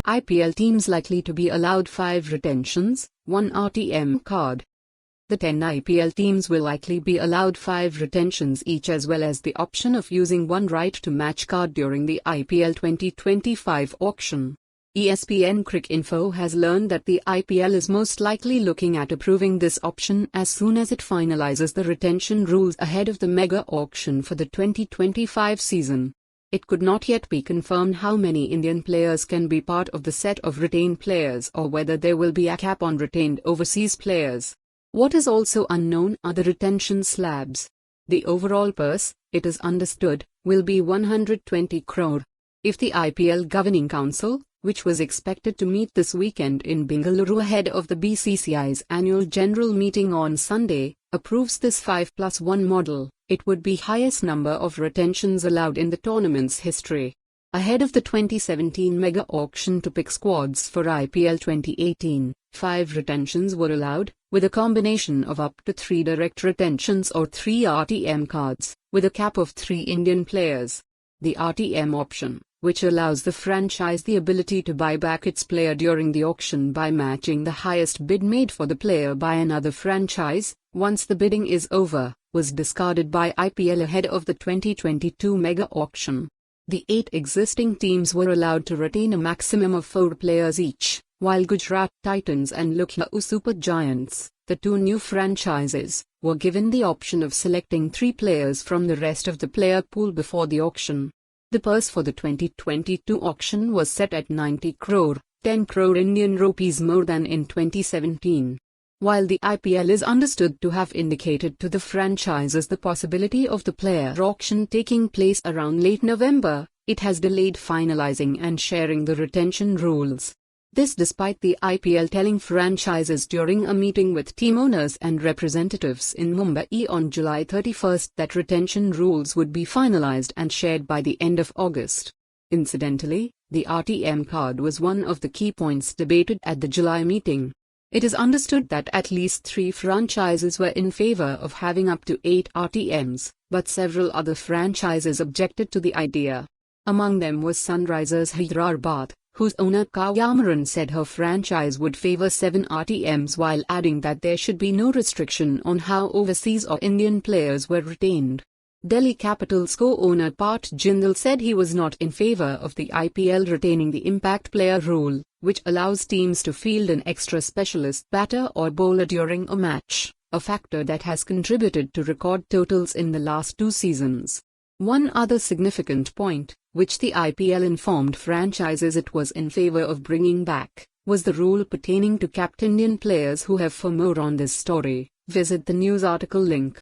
IPL teams likely to be allowed 5 retentions, 1 RTM card. The 10 IPL teams will likely be allowed 5 retentions each, as well as the option of using one right to match card during the IPL 2025 auction. ESPN Cricinfo has learned that the IPL is most likely looking at approving this option as soon as it finalizes the retention rules ahead of the mega auction for the 2025 season. It could not yet be confirmed how many Indian players can be part of the set of retained players or whether there will be a cap on retained overseas players. What is also unknown are the retention slabs. The overall purse, it is understood, will be 120 crore. If the IPL Governing Council, which was expected to meet this weekend in Bengaluru ahead of the BCCI's annual general meeting on Sunday, approves this 5+1 model, it would be highest number of retentions allowed in the tournament's history. Ahead of the 2017 mega auction to pick squads for IPL 2018, 5 retentions were allowed, with a combination of up to 3 direct retentions or 3 RTM cards, with a cap of 3 Indian players. The RTM option, which allows the franchise the ability to buy back its player during the auction by matching the highest bid made for the player by another franchise, once the bidding is over, was discarded by IPL ahead of the 2022 mega auction. The 8 existing teams were allowed to retain a maximum of 4 players each, while Gujarat Titans and Lucknow Super Giants, the 2 new franchises, were given the option of selecting 3 players from the rest of the player pool before the auction. The purse for the 2022 auction was set at 90 crore, 10 crore Indian rupees more than in 2017. While the IPL is understood to have indicated to the franchises the possibility of the player auction taking place around late November, it has delayed finalizing and sharing the retention rules. This despite the IPL telling franchises during a meeting with team owners and representatives in Mumbai on July 31 that retention rules would be finalized and shared by the end of August. Incidentally, the RTM card was one of the key points debated at the July meeting. It is understood that at least 3 franchises were in favor of having up to 8 RTMs, but several other franchises objected to the idea. Among them was Sunrisers Hyderabad, whose owner Kavya said her franchise would favor 7 RTMs while adding that there should be no restriction on how overseas or Indian players were retained. Delhi Capitals co-owner Pat Jindal said he was not in favor of the IPL retaining the impact player rule, which allows teams to field an extra specialist batter or bowler during a match, a factor that has contributed to record totals in the last 2 seasons. One other significant point, which the IPL informed franchises it was in favor of bringing back, was the rule pertaining to capped Indian players who have. For more on this story, visit the news article link.